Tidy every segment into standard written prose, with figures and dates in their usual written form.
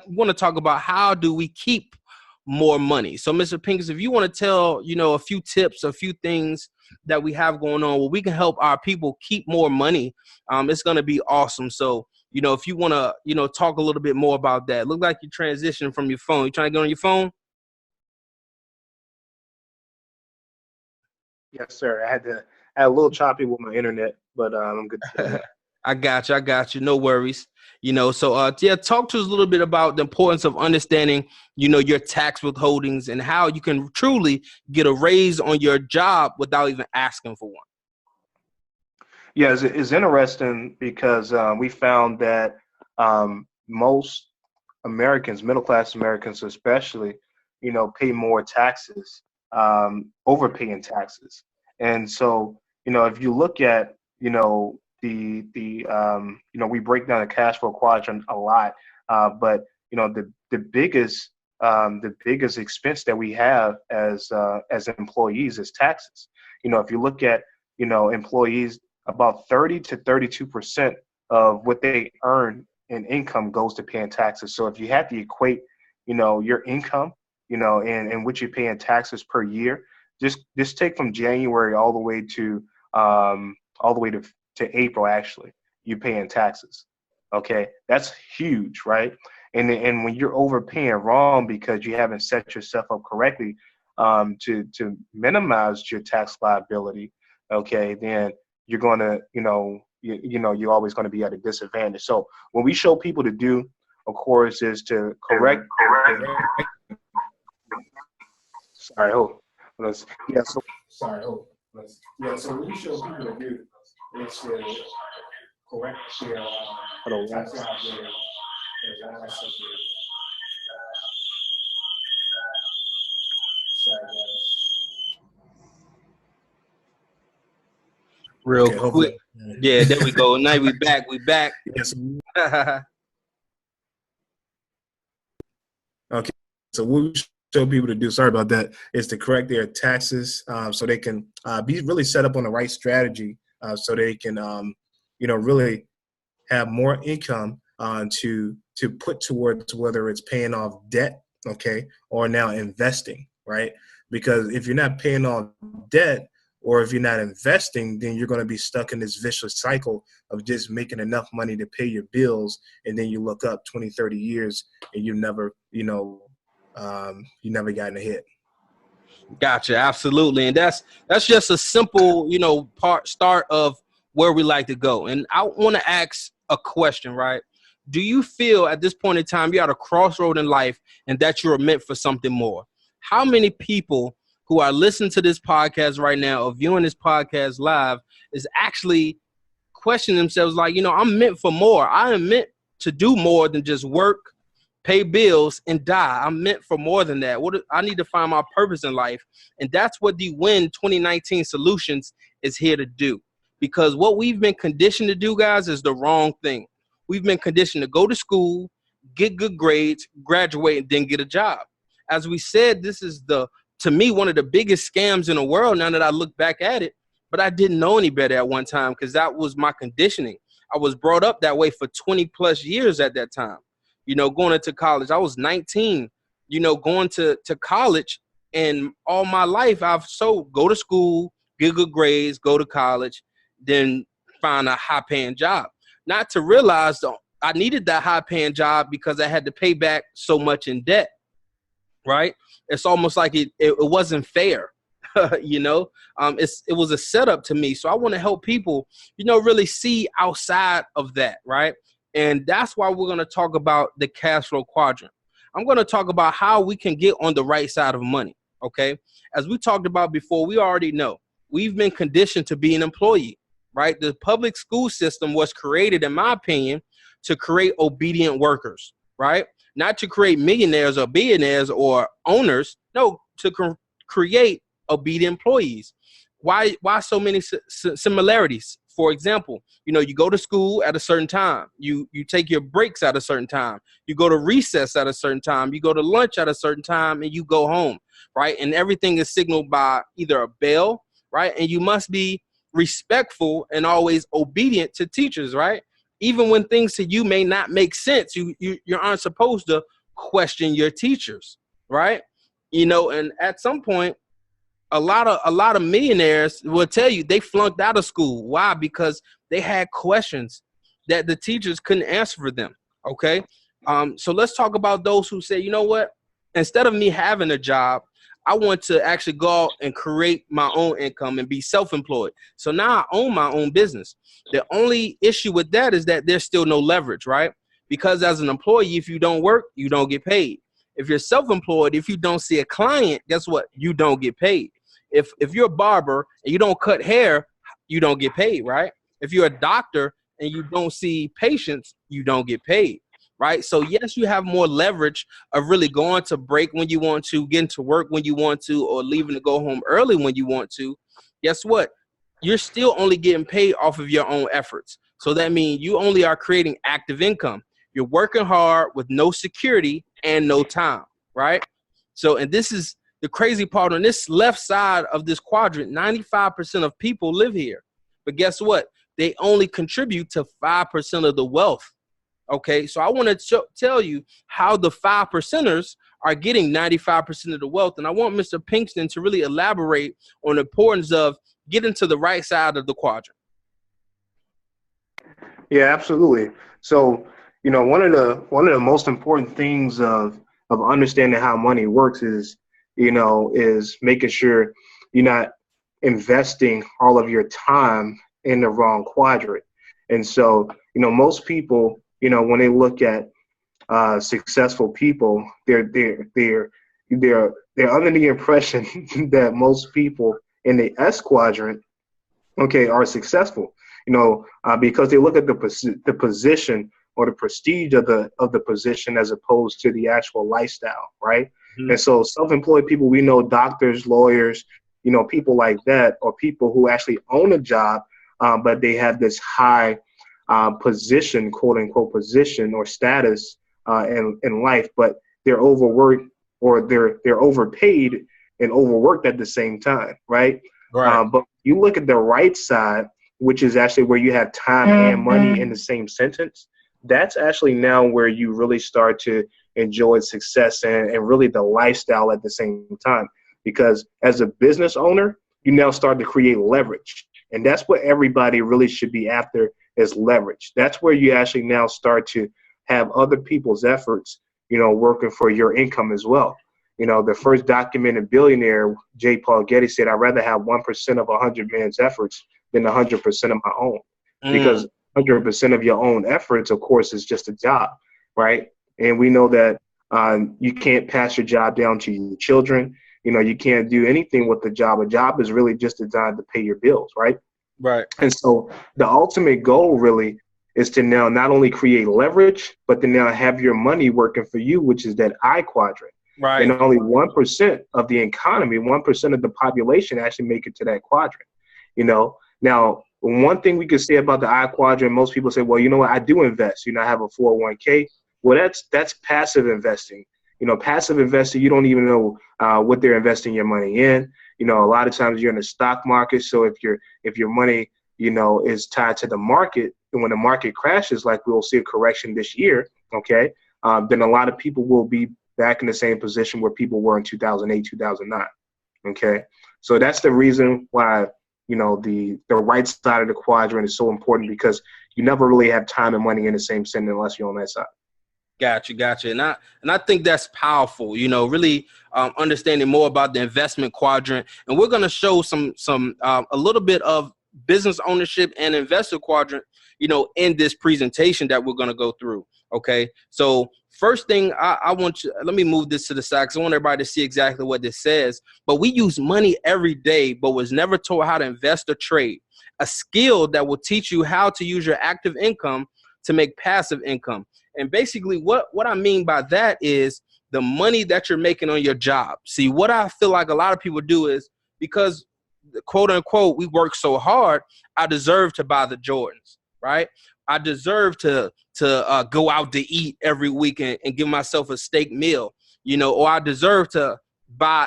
we want to talk about how do we keep more money. So, Mr. Pincus, if you want to tell, a few tips, a few things that we have going on where we can help our people keep more money, it's going to be awesome. So, if you want to, talk a little bit more about that. Look like you transitioned from your phone. You trying to get on your phone? Yes, sir. I had a little choppy with my internet, but I'm good to go. I got you. No worries. Talk to us a little bit about the importance of understanding, your tax withholdings and how you can truly get a raise on your job without even asking for one. Yeah, it's interesting because we found that most Americans, middle class Americans especially, pay more taxes, overpay in taxes. And so, if you look at, we break down the cash flow quadrant a lot, but the biggest expense that we have as employees is taxes. If you look at, employees, about 30 to 32% of what they earn in income goes to paying taxes. So if you have to equate, your income, and what you pay in taxes per year, just take from January all the way to April, actually, you pay in taxes. Okay, that's huge, right? And when you're overpaying wrong because you haven't set yourself up correctly to minimize your tax liability, okay, then you're gonna, you're always going to be at a disadvantage. So what we show people to do, of course, is to correct. Sorry, hold. Yeah, so sorry, hold. Yeah, so what we show people to do is to correct their tax liability. Real okay, quick. Yeah, there we go. Now we back. Yes. Okay. So what we show people to do, sorry about that, is to correct their taxes so they can be really set up on the right strategy so they can, really have more income to put towards whether it's paying off debt, okay, or now investing, right? Because if you're not paying off debt, or if you're not investing, then you're going to be stuck in this vicious cycle of just making enough money to pay your bills. And then you look up 20, 30 years and you never, you never gotten a hit. Gotcha. Absolutely. And that's just a simple, start of where we like to go. And I want to ask a question, right? Do you feel at this point in time, you're at a crossroad in life and that you're meant for something more? How many people who are listening to this podcast right now or viewing this podcast live is actually questioning themselves like, I'm meant for more. I am meant to do more than just work, pay bills, and die. I'm meant for more than that. I need to find my purpose in life. And that's what the Win 2019 Solutions is here to do. Because what we've been conditioned to do, guys, is the wrong thing. We've been conditioned to go to school, get good grades, graduate, and then get a job. As we said, this is to me, one of the biggest scams in the world now that I look back at it, but I didn't know any better at one time because that was my conditioning. I was brought up that way for 20 plus years at that time, going into college. I was 19, going to college, and all my life I've go to school, get good grades, go to college, then find a high paying job. Not to realize though, I needed that high paying job because I had to pay back so much in debt. Right? It's almost like it wasn't fair, it was a setup to me. So I want to help people, really see outside of that, right? And that's why we're going to talk about the cash flow quadrant. I'm going to talk about how we can get on the right side of money, okay? As we talked about before, we already know we've been conditioned to be an employee, right? The public school system was created, in my opinion, to create obedient workers, right? Not to create millionaires or billionaires or owners. No, to create obedient employees. Why so many similarities? For example, you go to school at a certain time. You take your breaks at a certain time. You go to recess at a certain time. You go to lunch at a certain time, and you go home, right? And everything is signaled by either a bell, right? And you must be respectful and always obedient to teachers, right? even when things to you may not make sense, you aren't supposed to question your teachers, right? You know, and at some point, a lot of millionaires will tell you they flunked out of school. Why? Because they had questions that the teachers couldn't answer for them. Okay. So let's talk about those who say, you know what? Instead of me having a job, I want to actually go out and create my own income and be self-employed. So now I own my own business. The only issue with that is that there's still no leverage, right? Because as an employee, if you don't work, you don't get paid. If you're self-employed, if you don't see a client, guess what? You don't get paid. If you're a barber and you don't cut hair, you don't get paid, right? If you're a doctor and you don't see patients, you don't get paid, right? So yes, you have more leverage of really going to break when you want to, getting to work when you want to, or leaving to go home early when you want to. Guess what? You're still only getting paid off of your own efforts. So that means you only are creating active income. You're working hard with no security and no time, right? So, and this is the crazy part. On this left side of this quadrant, 95% of people live here. But guess what? They only contribute to 5% of the wealth. Okay, so I want to tell you how the 5%ers are getting 95% of the wealth. And I want Mr. Pinkston to really elaborate on the importance of getting to the right side of the quadrant. Yeah, absolutely. So, you know, one of the most important things of understanding how money works is, you know, is making sure you're not investing all of your time in the wrong quadrant. And so, you know, most people, you know, when they look at successful people, they're under the impression that most people in the S quadrant, okay, are successful. You know, because they look at the position or the prestige of the position as opposed to the actual lifestyle, right? Mm-hmm. And so self-employed people, we know doctors, lawyers, you know, people like that, or people who actually own a job, but they have this high position, quote unquote, position or status in life, but they're overworked or they're overpaid and overworked at the same time, right? Right. But you look at the right side, which is actually where you have time and money in the same sentence. That's actually now where you really start to enjoy success and really the lifestyle at the same time. Because as a business owner, you now start to create leverage. And that's what everybody really should be after, is leverage. That's where you actually now start to have other people's efforts, you know, working for your income as well. You know, the first documented billionaire, J. Paul Getty, said, I'd rather have 1% of 100 man's efforts than 100% of my own. Because 100% of your own efforts, of course, is just a job, right? And we know that you can't pass your job down to your children. You know, you can't do anything with the job. A job is really just designed to pay your bills, right? Right. And so the ultimate goal really is to now not only create leverage, but to now have your money working for you, which is that I quadrant. Right. And only 1% of the economy, 1% of the population actually make it to that quadrant. You know, now, one thing we could say about the I quadrant, most people say, well, you know what, I do invest. You know, I have a 401k. Well, that's passive investing. You know, passive investing, you don't even know what they're investing your money in. You know, a lot of times you're in the stock market. So if your money, you know, is tied to the market, and when the market crashes, like we'll see a correction this year, okay, then a lot of people will be back in the same position where people were in 2008, 2009. Okay, so that's the reason why, you know, the right side of the quadrant is so important, because you never really have time and money in the same sentence unless you're on that side. Gotcha. And I think that's powerful, you know, really understanding more about the investment quadrant. And we're going to show a little bit of business ownership and investor quadrant, you know, in this presentation that we're going to go through. Okay. So first thing I want you, let me move this to the side because I want everybody to see exactly what this says. But we use money every day, but was never taught how to invest or trade, a skill that will teach you how to use your active income to make passive income. And basically what I mean by that is the money that you're making on your job. See, what I feel like a lot of people do is, because quote unquote, we work so hard, I deserve to buy the Jordans, right? I deserve to go out to eat every weekend and give myself a steak meal, you know, or I deserve to buy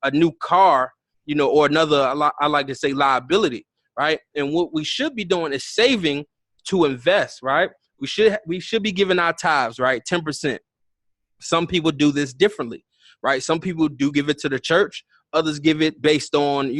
a new car, you know, or another, I like to say liability, right? And what we should be doing is saving to invest, right? we should be giving our tithes, right? 10%. Some people do this differently, right? Some people do give it to the church. Others give it based on,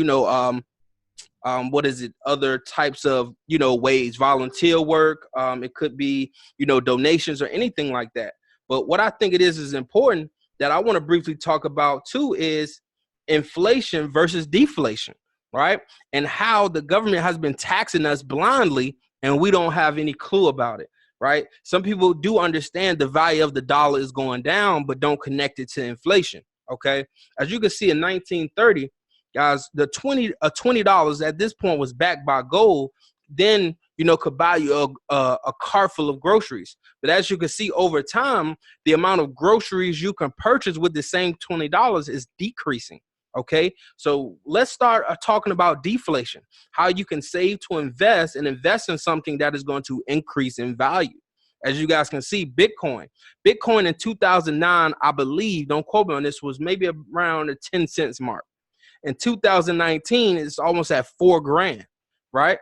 what is it? Other types of, ways, volunteer work. It could be, donations or anything like that. But what I think it is important that I want to briefly talk about too is inflation versus deflation, right? And how the government has been taxing us blindly and we don't have any clue about it, right? Some people do understand the value of the dollar is going down, but don't connect it to inflation, okay? As you can see in 1930, guys, the $20 at this point was backed by gold, then, could buy you a cart full of groceries. But as you can see over time, the amount of groceries you can purchase with the same $20 is decreasing. Okay, so let's start talking about deflation, how you can save to invest and invest in something that is going to increase in value. As you guys can see, Bitcoin in 2009, I believe, don't quote me on this, was maybe around the 10 cents mark. In 2019, it's almost at $4,000, right?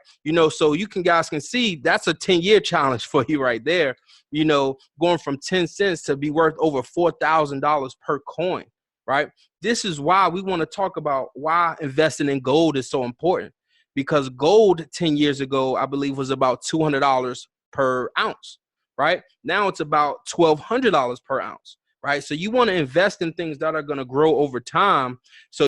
So you guys can see that's a 10-year challenge for you right there, going from 10 cents to be worth over $4,000 per coin, right? This is why we want to talk about why investing in gold is so important, because gold 10 years ago, I believe, was about $200 per ounce, right? Now it's about $1,200 per ounce, right? So you want to invest in things that are going to grow over time. So